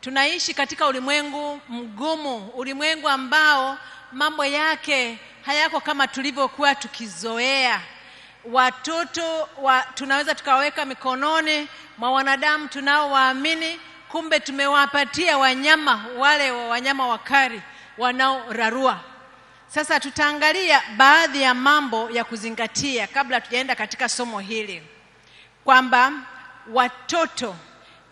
Tunaishi katika ulimwengu mgumu, ulimwengu ambao mambo yake hayako kama tulivyokuwa tukizoea. Watoto tunaweza tukaweka mikononi mwa wanadamu tunaowaamini, kumbe tumewapatia wanyama, wale wanyama wakali wanaorarua. Sasa tutaangalia baadhi ya mambo ya kuzingatia kabla tujaenda katika somo hili, kwamba watoto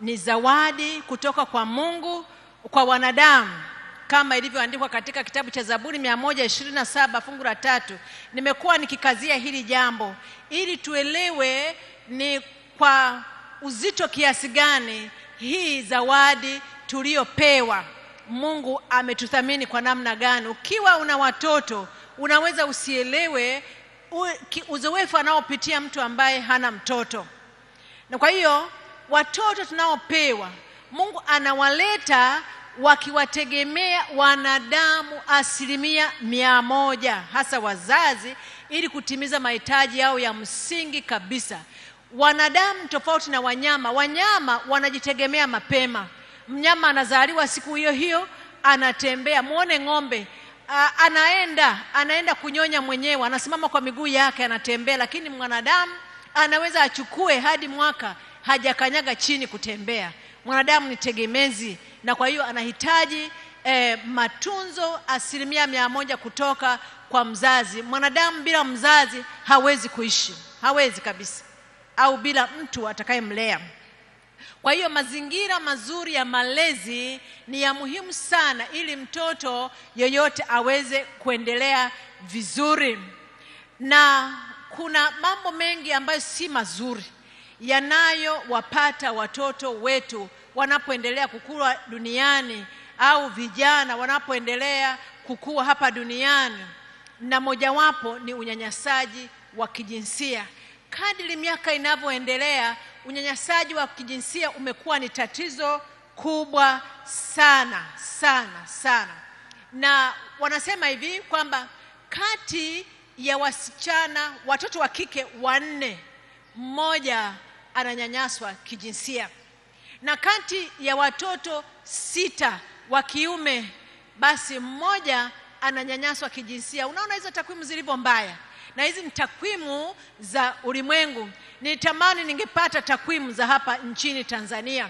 ni zawadi kutoka kwa Mungu kwa wanadamu, kama ilivyoandikwa katika kitabu cha Zaburi 127 fungu la 3. Nimekuwa nikikazia hili jambo ili tuelewe ni kwa uzito kiasi gani hii zawadi tuliyopewa. Mungu ametuthamini kwa namna gani. Ukiwa una watoto unaweza usielewe uzoefu anaopitia mtu ambaye hana mtoto. Na kwa hiyo watoto tunaopewa, Mungu anawaleta wakiwategemea wanadamu 100%, hasa wazazi, ili kutimiza mahitaji yao ya msingi kabisa. Wanadamu tofauti na wanyama. Wanyama wanajitegemea mapema. Mnyama anazaliwa siku hiyo hiyo, anatembea. Muone ng'ombe, anaenda kunyonya mwenyewe, anasimama kwa miguu yake, anatembea. Lakini mwanadamu anaweza achukue hadi mwaka hajakanyaga chini kutembea. Mwanadamu ni tegemezi, na kwa hiyo anahitaji matunzo 100% kutoka kwa mzazi. Mwanadamu bila mzazi hawezi kuishi, hawezi kabisa, au bila mtu atakayemlea. Kwa hiyo mazingira mazuri ya malezi ni ya muhimu sana ili mtoto yoyote aweze kuendelea vizuri. Na kuna mambo mengi ambayo si mazuri yanayowapata watoto wetu wanapoendelea kukua duniani, au vijana wanapoendelea kukua hapa duniani, na mojawapo ni unyanyasaji wa kijinsia. Kadri miaka inavyoendelea, unyanyasaji wa kijinsia umekuwa ni tatizo kubwa sana sana sana. Na wanasema hivi kwamba kati ya watoto wa kike 4, mmoja ananyanyaswa kijinsia, na kati ya watoto 6 wa kiume, basi mmoja ananyanyaswa kijinsia. Unaona hizo takwimu zilivyo mbaya, na hizi ni takwimu za ulimwengu. Nitamani ningepata takwimu za hapa nchini Tanzania,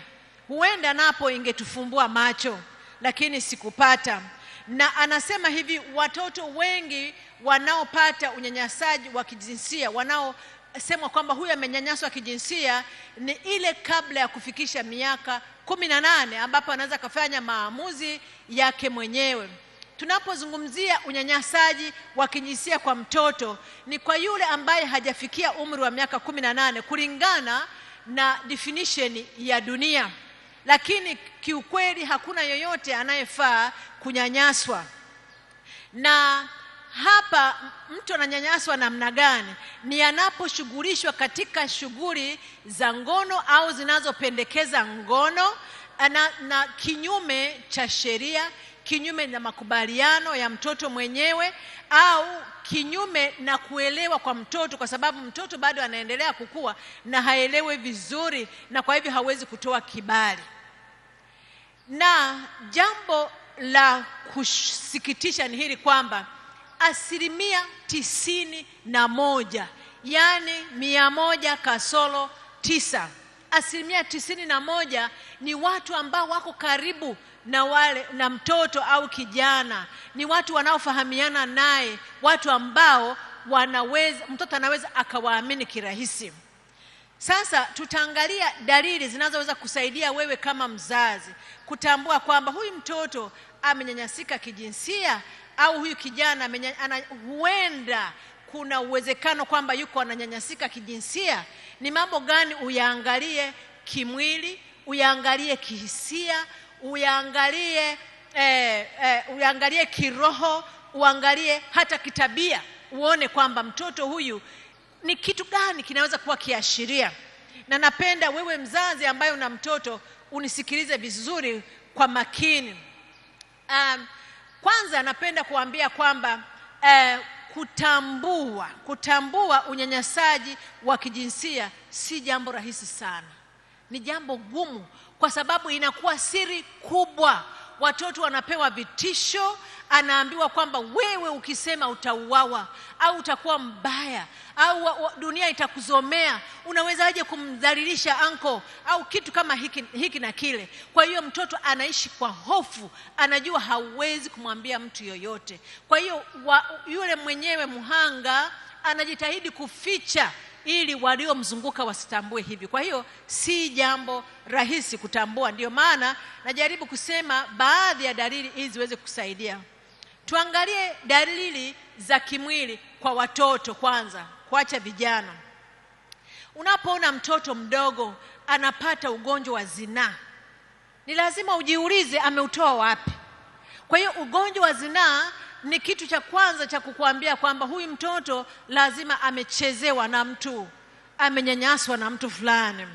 huenda napo ingetufumbua macho, lakini sikupata. Na anasema hivi, watoto wengi wanaopata unyanyasaji wa kijinsia, wanaosema kwamba huyu amenyanyaswa kijinsia, ni ile kabla ya kufikisha miaka 18, ambapo anaweza kufanya maamuzi yake mwenyewe. Tunapozungumzia unyanyasaji wa kijinsia kwa mtoto, ni kwa yule ambaye hajafikia umri wa miaka 18 kulingana na definition ya dunia. Lakini kiukweli hakuna yoyote anayefaa kunyanyaswa. Na hapa mtu ananyanyaswa namna gani? Ni anaposhughulishwa katika shughuli za ngono au zinazopendekeza ngono na kinyume cha sheria, kinyume na makubaliano ya mtoto mwenyewe, au kinyume na kuelewa kwa mtoto, kwa sababu mtoto bado anaendelea kukua na haelewi vizuri, na kwa hivyo hawezi kutoa kibali. Na jambo la kusikitisha ni hili kwamba 91%, yani 100%, 91% ni watu ambao wako karibu na mtoto au kijana, ni watu wanaofahamiana naye, watu ambao mtoto anaweza akawaamini kirahisi. Sasa tutaangalia dalili zinazoweza kusaidia wewe kama mzazi kutambua kwamba huyu mtoto amenyanyasika kijinsia, au huyu kijana huenda kuna uwezekano kwamba yuko ananyanyasika kijinsia. Ni mambo gani uyaangalie kimwili, uyaangalie kihisia, uyaangalie kiroho, uangalie hata kitabia, uone kwamba mtoto huyu ni kitu gani kinaweza kuwa kiashiria. Na napenda wewe mzazi ambaye una mtoto unisikilize vizuri kwa makini. Kwanza napenda kuambia kwamba kutambua unyanyasaji wa kijinsia si jambo rahisi sana. Ni jambo gumu kwa sababu inakuwa siri kubwa. Watoto wanapewa vitisho, anaambiwa kwamba wewe ukisema utauawa au utakuwa mbaya au dunia itakuzomea, unawezaje kumdhalilisha anko au kitu kama hiki na kile. Kwa hiyo mtoto anaishi kwa hofu, anajua hawezi kumwambia mtu yoyote. Kwa hiyo yule mwenyewe mhanga anajitahidi kuficha ili waliomzunguka wasitambue hivi. Kwa hiyo si jambo rahisi kutambua. Ndio maana najaribu kusema baadhi ya dalili hizi ziweze kusaidia. Tuangalie dalili za kimwili kwa watoto kwanza, kuacha vijana. Unapoona mtoto mdogo anapata ugonjwa wa zinaa, ni lazima ujiulize ameutoa wapi. Kwa hiyo ugonjwa wa zinaa ni kitu cha kwanza cha kukuambia kwamba huyu mtoto lazima amechezewa na mtu, amenyanyaswa na mtu fulani.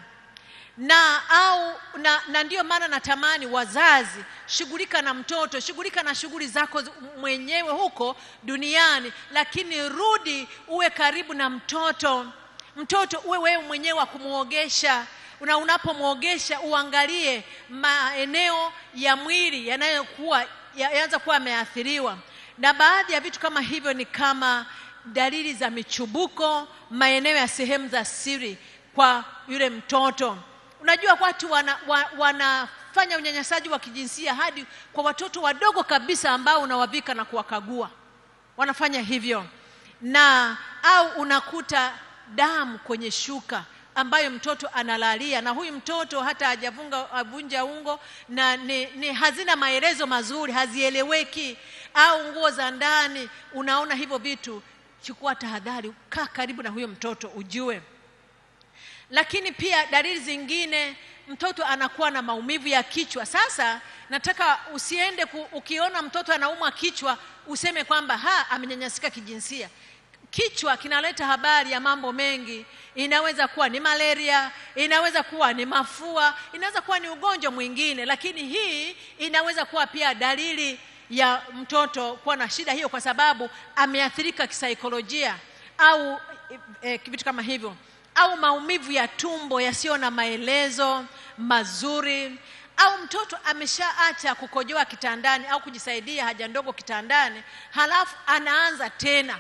Na ndio maana natamani wazazi, shughulika na mtoto, shughulika na shughuli zako mwenyewe huko duniani, lakini rudi uwe karibu na mtoto. Mtoto uwe wewe mwenyewe wa kumuogesha. Unapomwogesha uangalie maeneo ya mwili yanaanza kuwa yameathiriwa. Na baadhi ya vitu kama hivyo ni kama dalili za michubuko, maeneo ya sehemu za siri kwa yule mtoto. Unajua watu wanafanya unyanyasaji wa kijinsia hadi kwa watoto wadogo kabisa ambao unawavika na kuwakagua. Wanafanya hivyo. Au unakuta damu kwenye shuka ambayo mtoto analalia, na huyu mtoto hata havunja ungo na ni hazina maelezo mazuri, hazieleweki. Au nguo za ndani, unaona hivyo vitu, chukua tahadhari, kaa karibu na huyo mtoto ujue. Lakini pia dalili zingine, mtoto anakuwa na maumivu ya kichwa. Sasa nataka usiende ukiona mtoto anaumwa kichwa useme kwamba amenyanyasika kijinsia. Kichwa kinaleta habari ya mambo mengi. Inaweza kuwa ni malaria, inaweza kuwa ni mafua, inaweza kuwa ni ugonjwa mwingine, lakini hii inaweza kuwa pia dalili ya mtoto kuwa na shida hiyo kwa sababu ameathirika kisaikolojia au vitu kama hivyo. Au maumivu ya tumbo yasiyo na maelezo mazuri, au mtoto ameshaacha kukojoa kitandani au kujisaidia haja ndogo kitandani, halafu anaanza tena.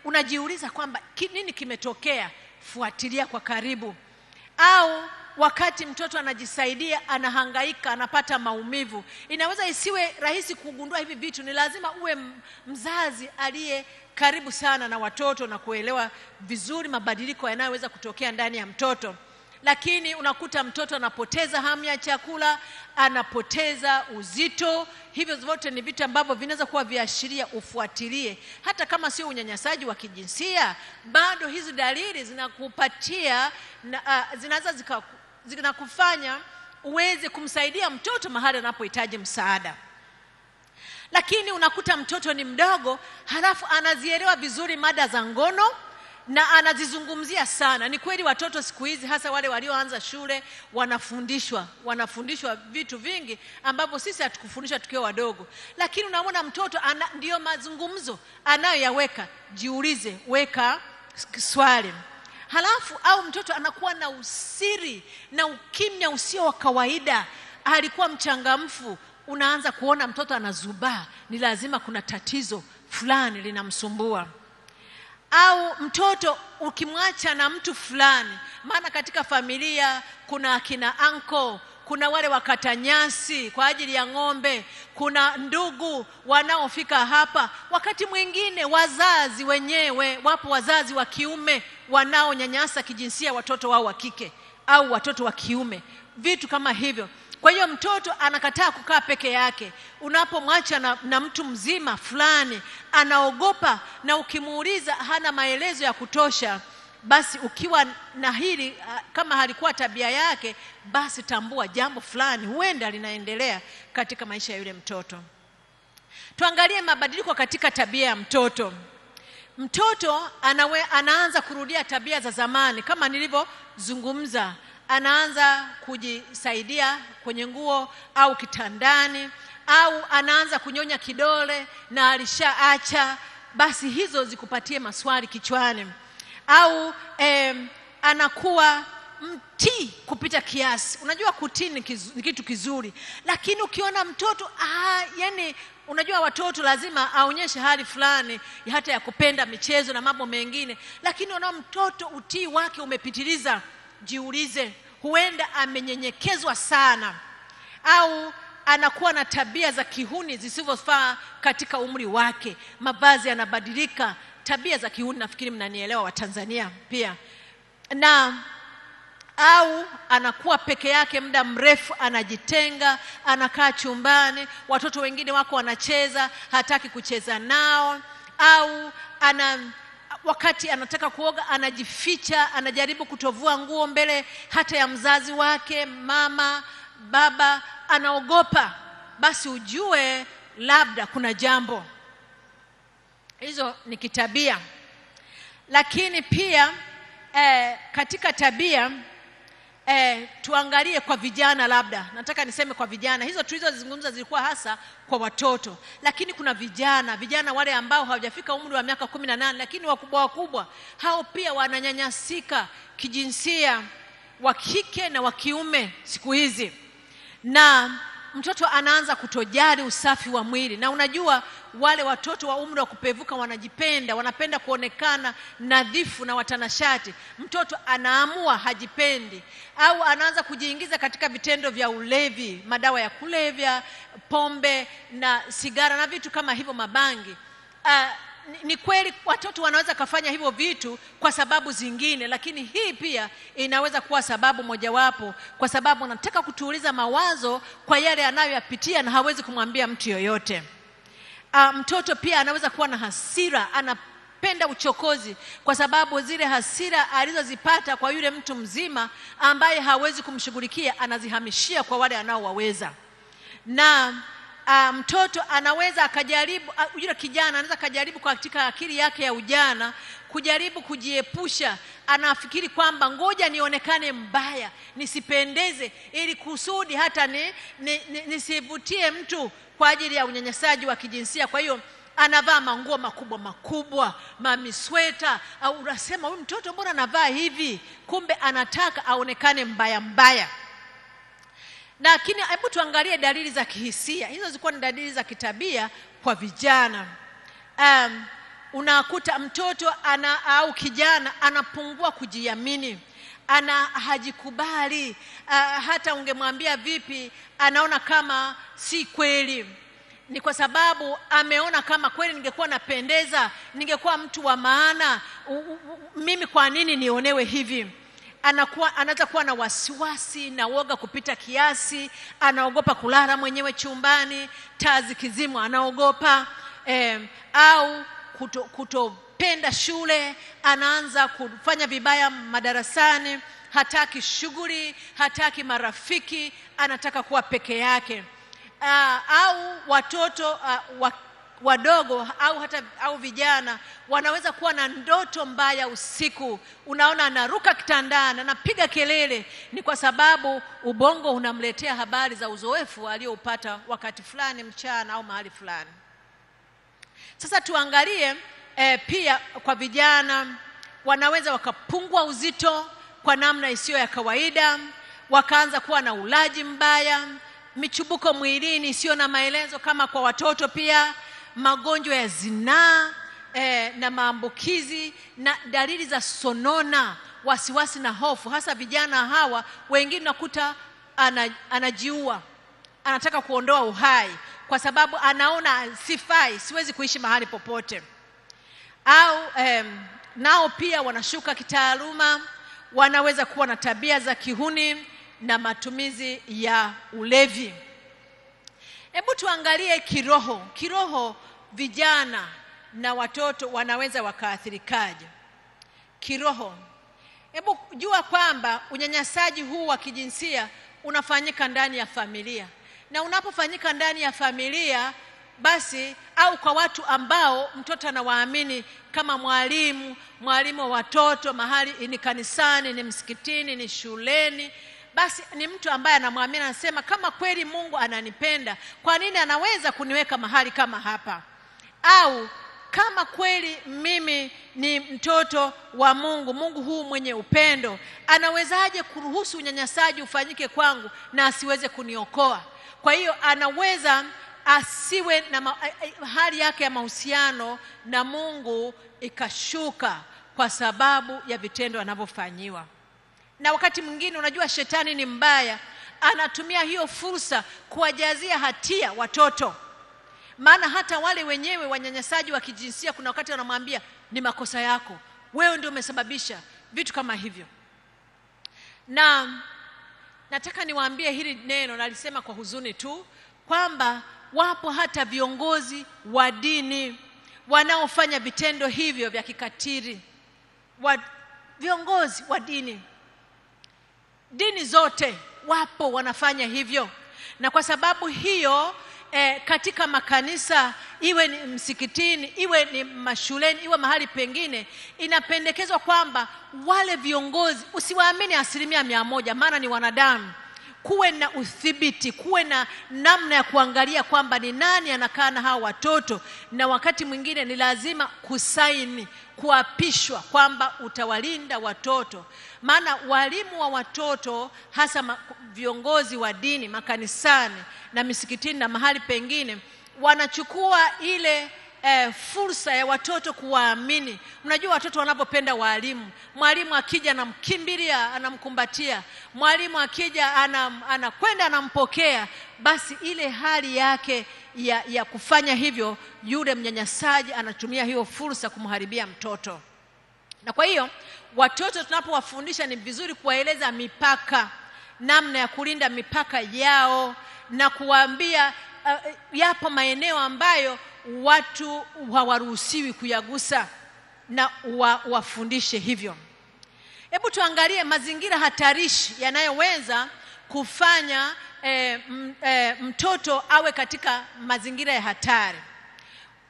Unajiuliza kwamba nini kimetokea? Fuatilia kwa karibu. Au wakati mtoto anajisaidia anahangaika, anapata maumivu. Inaweza isiwe rahisi kugundua hivi vitu. Ni lazima uwe mzazi aliye karibu sana na watoto na kuelewa vizuri mabadiliko yanayoweza kutokea ndani ya mtoto. Lakini unakuta mtoto anapoteza hamu ya chakula, anapoteza uzito. Hivyo zote ni vitu ambavyo vinaweza kuwa viashiria, ufuatilie. Hata kama sio unyanyasaji wa kijinsia, bado hizi dalili zinakupatia zinaweza zinakufanya uweze kumsaidia mtoto mahali anapohitaji msaada. Lakini unakuta mtoto ni mdogo, halafu anazielewa vizuri mada za ngono na anazizungumzia sana. Ni kweli watoto siku hizi, hasa wale walioanza shule, wanafundishwa vitu vingi ambavyo sisi hatukufundishwa tukiwa wadogo. Lakini unaona mtoto ndio mazungumzo anayoyaweka. Jiulize, weka swali. Halafu au mtoto anakuwa na usiri na ukimya usio wa kawaida. Alikuwa mchangamfu, unaanza kuona mtoto anazubaa, ni lazima kuna tatizo fulani linamsumbua. Au mtoto ukimwacha na mtu fulani, maana katika familia kuna akina anko, kuna wale wakata nyasi kwa ajili ya ng'ombe, kuna ndugu wanaofika hapa. Wakati mwingine wazazi wenyewe, wapo wazazi wa kiume wanaonyanyasa kijinsia watoto wao wa kike au watoto wa kiume, vitu kama hivyo. Kwa hiyo mtoto anakataa kukaa peke yake. Unapomwacha na mtu mzima fulani, anaogopa, na ukimuuliza hana maelezo ya kutosha. Basi ukiwa na hili kama halikuwa tabia yake, basi tambua jambo fulani huenda linaendelea katika maisha ya yule mtoto. Tuangalie mabadiliko katika tabia ya mtoto. Mtoto anaanza kurudia tabia za zamani kama nilivyozungumza. Anaanza kujisaidia kwenye nguo au kitandani, au anaanza kunyonya kidole na alishaacha. Basi hizo zikupatie maswali kichwani. Au anakuwa mtii kupita kiasi. Unajua kutii ni kitu kizuri, lakini ukiona mtoto yani unajua watoto lazima aonyeshe hali fulani hata ya kupenda michezo na mambo mengine, lakini unaona mtoto utii wake umepitiliza, jiulize, huenda amenyenyekezwa sana au anakuwa na tabia za kihuni zisizofaa katika umri wake. Mavazi yanabadilika, tabia za kihuni, nafikiri mnanielewa wa Tanzania pia. Na au anakuwa peke yake muda mrefu, anajitenga, anakaa chumbani, watoto wengine wako wanacheza, hataki kucheza nao, au wakati anataka kuoga anajificha, anajaribu kutovua nguo mbele hata ya mzazi wake, mama, baba, anaogopa. Basi ujue labda kuna jambo. Hizo ni kitabia. Lakini pia katika tabia tuangalie kwa vijana. Labda nataka niseme kwa vijana, hizo tulizozungumza zilikuwa hasa kwa watoto, lakini kuna vijana wale ambao hawajafika umri wa miaka 18 lakini wakubwa hao pia wananyanyasika kijinsia, wa kike na wa kiume siku hizi. Na mtoto anaanza kutojali usafi wa mwili. Na unajua wale watoto wa umri wa kupevuka wanajipenda, wanapenda kuonekana nadhifu na watanashati. Mtoto anaamua hajipendi, au anaanza kujiingiza katika vitendo vya ulevi, madawa ya kulevya, pombe na sigara na vitu kama hivyo, mabangi. Ni kweli watoto wanaweza kufanya hivyo vitu kwa sababu zingine, lakini hii pia inaweza kuwa sababu mojawapo, kwa sababu anataka kutuuliza mawazo kwa yale anayoyapitia na hawezi kumwambia mtu yoyote. Mtoto pia anaweza kuwa na hasira, anapenda uchokozi kwa sababu zile hasira alizozipata kwa yule mtu mzima ambaye hawezi kumshughulikia anazihamishia kwa wale anaowaweza. Na mtoto anaweza akajaribu, yule kijana anaweza akajaribu katika akili yake ya ujana kujaribu kujiepusha. Anafikiri kwamba ngoja nionekane mbaya, nisipendeze, ili kusudi hata nisivutie mtu kwa ajili ya unyanyasaji wa kijinsia. Kwa hiyo anavaa manguo makubwa, mamisweta, au unasema huyu mtoto mbona anavaa hivi? Kumbe anataka aonekane mbaya. Lakini hebu tuangalie dalili za kihisia. Hizo zilikuwa ni dalili za kitabia kwa vijana. Unakuta mtoto au kijana anapungua kujiamini, hajikubali, hata ungemwambia vipi anaona kama si kweli. Ni kwa sababu ameona kama kweli ningekuwa napendeza, ningekuwa mtu wa maana, mimi kwa nini nionewe hivi? Anaweza kuwa na wasiwasi na woga kupita kiasi, anaogopa kulala mwenyewe chumbani, taa zikizimwa anaogopa, au kutopenda shule, anaanza kufanya vibaya madarasani, hataki shughuli, hataki marafiki, anataka kuwa peke yake. Au watoto wadogo au vijana wanaweza kuwa na ndoto mbaya usiku. Unaona anaruka kitandani, anapiga kelele. Ni kwa sababu ubongo unamletea habari za uzoefu aliyoupata wakati fulani mchana au mahali fulani. Sasa tuangalie pia kwa vijana, wanaweza wakapungua uzito kwa namna isiyo ya kawaida, wakaanza kuwa na ulaji mbaya, michubuko mwilini isiyo na maelezo kama kwa watoto pia, magonjwa ya zinaa na maambukizi, na dalili za sonona, wasiwasi na hofu. Hasa vijana hawa wengine nakuta anajiua, anataka kuondoa uhai kwa sababu anaona sifai, siwezi kuishi mahali popote. Au nao pia wanashuka kitaaluma, wanaweza kuwa na tabia za kihuni na matumizi ya ulevi. Hebu tuangalie kiroho vijana na watoto wanaweza wakaathirikaje kiroho. Hebu jua kwamba unyanyasaji huu wa kijinsia unafanyika ndani ya familia, na unapofanyika ndani ya familia basi, au kwa watu ambao mtoto anawaamini kama mwalimu wa watoto, mahali ni kanisani, ni msikitini, ni shuleni, basi ni mtu ambaye anamwamini, anasema kama kweli Mungu ananipenda, kwa nini anaweza kuniweka mahali kama hapa? Au kama kweli mimi ni mtoto wa Mungu, Mungu huu mwenye upendo, anawezaje kuruhusu unyanyasaji ufanyike kwangu na asiweze kuniokoa? Kwa hiyo anaweza asiwe na hali yake ya mahusiano na Mungu ikashuka kwa sababu ya vitendo anavyofanyiwa. Na wakati mwingine unajua shetani ni mbaya, anatumia hiyo fursa kuwajazia hatia watoto. Maana hata wale wenyewe wanyanyasaji wa kijinsia kuna wakati wanamwambia ni makosa yako, wewe ndio umesababisha vitu kama hivyo. Na nataka niwaambie hili neno, nalisema kwa huzuni tu, kwamba wapo hata viongozi wa dini wanaofanya vitendo hivyo vya kikatili. Viongozi wa dini zote wapo wanafanya hivyo. Na kwa sababu hiyo katika makanisa, iwe ni msikitini, iwe ni mashuleni, iwe mahali pengine, inapendekezwa kwamba wale viongozi usiwaamini 100%, maana ni wanadamu. Kuwe na udhibiti, kuwe na namna ya kuangalia kwamba ni nani anakaa na hao watoto, na wakati mwingine ni lazima kusaini, kuapishwa kwamba utawalinda watoto. Maana walimu wa watoto, hasa viongozi wa dini makanisani na misikitini na mahali pengine, wanachukua ile fursa ya watoto kuwaamini. Mnajua watoto wanapopenda walimu, mwalimu akija anamkimbilia, anamkumbatia, mwalimu akija anakwenda anampokea, basi ile hali yake ya kufanya hivyo, yule mnyanyasaji anatumia hiyo fursa kumharibia mtoto. Na kwa hiyo watoto tunapowafundisha ni vizuri kuwaeleza mipaka, namna ya kulinda mipaka yao, na kuwaambia yapo maeneo ambayo watu hawaruhusiwi kuyagusa, na wafundishe hivyo. Hebu tuangalie mazingira hatarishi yanayoweza kufanya mtoto awe katika mazingira ya hatari.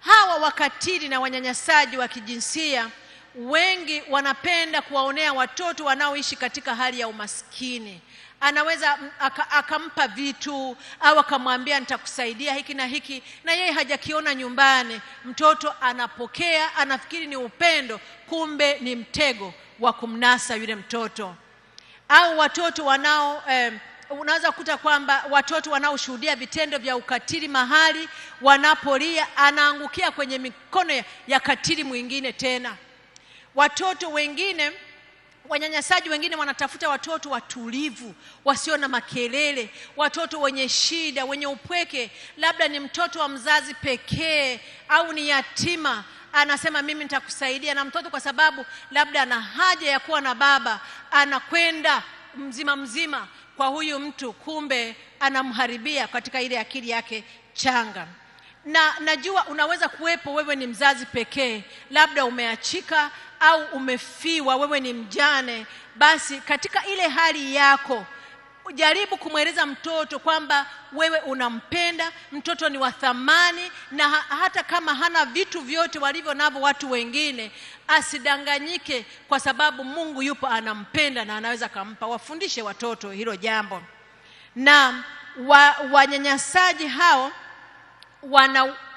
Hawa wakatili na wanyanyasaji wa kijinsia wengi wanapenda kuwaonea watoto wanaoishi katika hali ya umaskini. Anaweza akampa vitu au akamwambia nitakusaidia hiki na hiki, na yeye hajakiona nyumbani. Mtoto anapokea, anafikiri ni upendo, kumbe ni mtego wa kumnasa yule mtoto. Au watoto unaweza kukuta kwamba watoto wanaoshuhudia vitendo vya ukatili mahali wanapolia, anaangukia kwenye mikono ya katili mwingine tena. Watoto wengine, wanyanyasaji wengine wanatafuta watoto watulivu, wasio na makelele, watoto wenye shida, wenye upweke, labda ni mtoto wa mzazi pekee au ni yatima. Anasema mimi nitakusaidia, na mtoto kwa sababu labda ana haja ya kuwa na baba, anakwenda mzima kwa huyu mtu, kumbe anamharibia katika ile akili yake changa. Na najua unaweza kuwepo, wewe ni mzazi pekee, labda umeachika au umefiwa, wewe ni mjane. Basi katika ile hali yako, jaribu kumweleza mtoto kwamba wewe unampenda, mtoto ni wa thamani, na hata kama hana vitu vyote walivyo navyo watu wengine, asidanganyike, kwa sababu Mungu yupo anampenda na anaweza kumpa. Wafundishe watoto hilo jambo. Na wanyanyasaji hao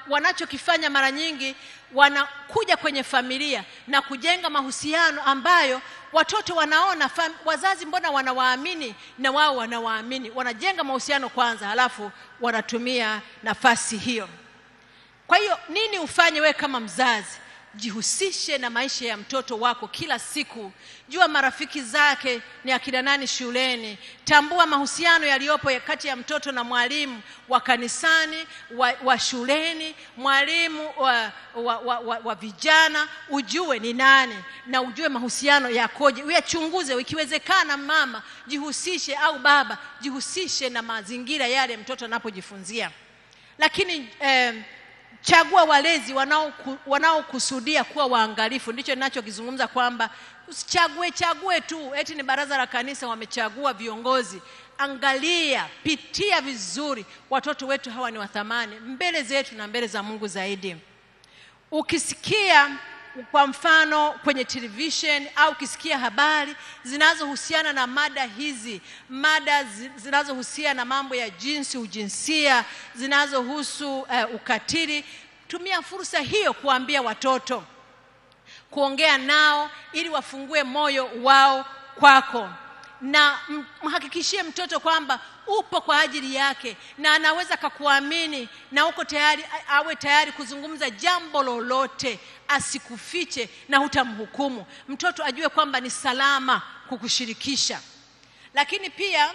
wanachokifanya mara nyingi, wanakuja kwenye familia na kujenga mahusiano ambayo watoto wanaona wazazi mbona wanawaamini na wao wanawaamini. Wanajenga mahusiano kwanza, halafu wanatumia nafasi hiyo. Kwa hiyo nini ufanye wewe kama mzazi? Jihusishe na maisha ya mtoto wako kila siku. Jua marafiki zake ni akina nani shuleni. Tambua mahusiano yaliyopo kati ya mtoto na mwalimu wa kanisani, wa shuleni, mwalimu wa vijana. Ujue ni nani na ujue mahusiano yakoje. Uyachunguze. Ikiwezekana mama, jihusishe, au baba, jihusishe na mazingira yale mtoto anapojifunzia. Lakini chagua walezi wanaokusudia kuwa waangalifu. Ndicho ninachokizungumza, kwamba usichague tu eti ni baraza la kanisa wamechagua viongozi. Angalia, pitia vizuri, watoto wetu hawa ni wa thamani mbele zetu na mbele za Mungu zaidi. Ukisikia kwa mfano kwenye television au ukisikia habari zinazohusiana na mada hizi, mada zinazohusiana na mambo ya jinsi, ujinsia, zinazohusu ukatili, tumia fursa hiyo kuambia watoto, kuongea nao ili wafungue moyo wao kwako, na mhakikishie mtoto kwamba upo kwa ajili yake na anaweza kukuamini na uko tayari, awe tayari kuzungumza jambo lolote, asikufiche na hutamhukumu. Mtoto ajue kwamba ni salama kukushirikisha. Lakini pia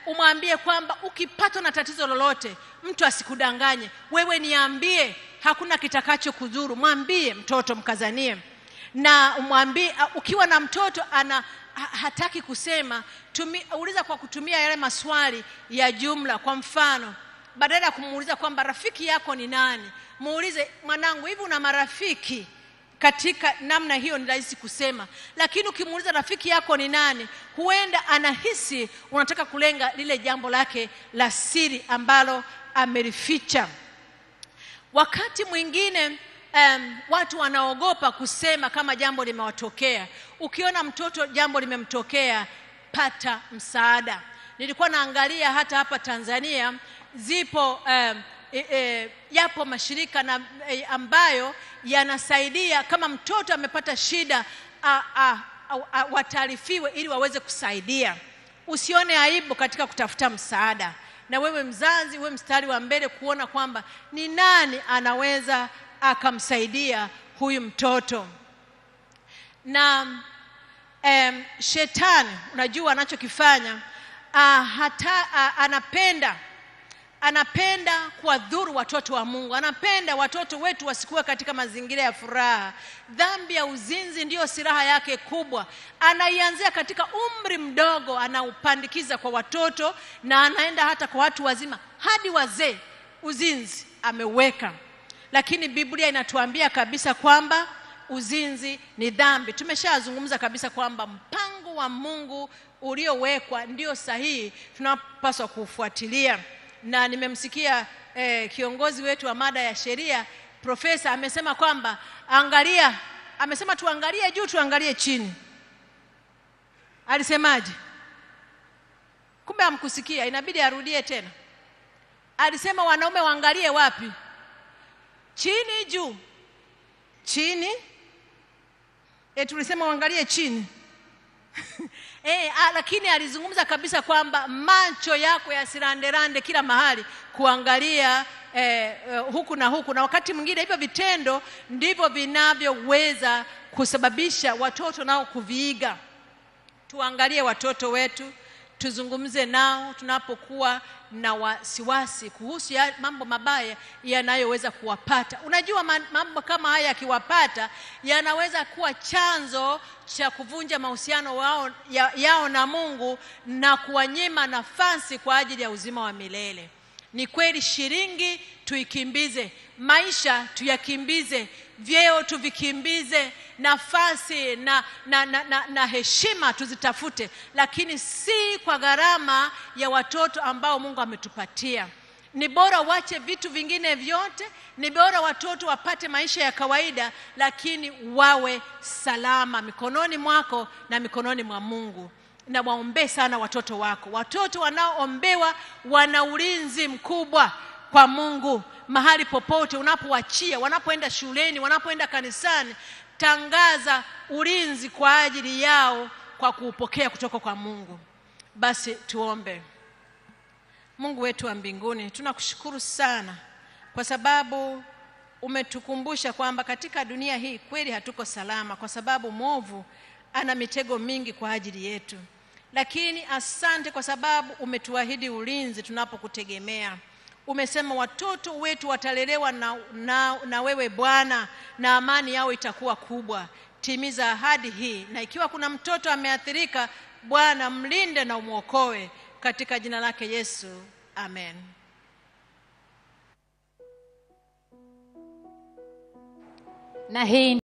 umwambie kwamba ukipatwa na tatizo lolote, mtu asikudanganye, wewe niambie, hakuna kitakacho kudhuru. Mwambie mtoto, mkazanie. Na umwambie, ukiwa na mtoto hataki kusema, uliza kwa kutumia yale maswali ya jumla. Kwa mfano, badala ya kumuuliza kwamba rafiki yako ni nani, muulize, mwanangu, hivi una marafiki? Katika namna hiyo ni rahisi kusema. Lakini ukimuuliza rafiki yako ni nani, huenda anahisi unataka kulenga lile jambo lake la siri ambalo amelificha. Wakati mwingine watu wanaogopa kusema kama jambo limewatokea. Ukiona mtoto jambo limemtokea, pata msaada. Nilikuwa naangalia hata hapa Tanzania zipo yapo mashirika na ambayo yanasaidia kama mtoto amepata shida wataarifiwe ili waweze kusaidia. Usione aibu katika kutafuta msaada, na wewe mzazi uwe mstari wa mbele kuona kwamba ni nani anaweza akamsaidia huyu mtoto. Na shetani unajua anachokifanya, anapenda kuwadhuru watoto wa Mungu. Anapenda watoto wetu wasikuwe katika mazingira ya furaha. Dhambi ya uzinzi ndiyo silaha yake kubwa. Anaianzia katika umri mdogo, anaupandikiza kwa watoto na anaenda hata kwa watu wazima hadi wazee. Uzinzi ameweka. Lakini Biblia inatuambia kabisa kwamba uzinzi ni dhambi. Tumeshazungumza kabisa kwamba mpango wa Mungu uliowekwa ndio sahihi, tunapaswa kufuatilia. Na nimemsikia kiongozi wetu wa mada ya sheria, profesa, amesema kwamba amesema tuangalie juu, tuangalie chini. Alisemaje? Kumbe hamkusikia, inabidi arudie tena. Alisema wanaume waangalie wapi? Chini, juu? Chini? Tulisema waangalie chini. Lakini alizungumza kabisa kwamba macho yako yasiranderande kila mahali kuangalia huku na huku, na wakati mwingine hivyo vitendo ndivyo vinavyoweza kusababisha watoto nao kuviiga. Tuangalie watoto wetu, tuzungumze nao tunapokuwa na wasiwasi kuhusu mambo mabaya yanayoweza kuwapata. Unajua mambo kama haya yakiwapata yanaweza kuwa chanzo cha kuvunja mahusiano yao na Mungu na kuwanyima nafasi kwa ajili ya uzima wa milele. Ni kweli shilingi tuikimbize, maisha tuyakimbize, vyeo tuvikimbize, nafasi na heshima tuzitafute, lakini si kwa gharama ya watoto ambao Mungu ametupatia. Ni bora wache vitu vingine vyote, ni bora watoto wapate maisha ya kawaida, lakini wawe salama mikononi mwako na mikononi mwa Mungu. Na waombe sana watoto wako. Watoto wanaoombewa wana ulinzi mkubwa kwa Mungu. Mahali popote unapoachia, wanapoenda shuleni, wanapoenda kanisani, tangaza ulinzi kwa ajili yao kwa kuupokea kutoka kwa Mungu. Basi tuombe. Mungu wetu wa mbinguni, tunakushukuru sana kwa sababu umetukumbusha kwamba katika dunia hii kweli hatuko salama, kwa sababu mwovu ana mitego mingi kwa ajili yetu. Lakini asante kwa sababu umetuahidi ulinzi tunapokutegemea. Umesema watoto wetu watalelewa na wewe Bwana, na amani yao itakuwa kubwa. Timiza ahadi hii, na ikiwa kuna mtoto ameathirika, Bwana mlinde na umuokoe, katika jina lake Yesu, amen. Na hii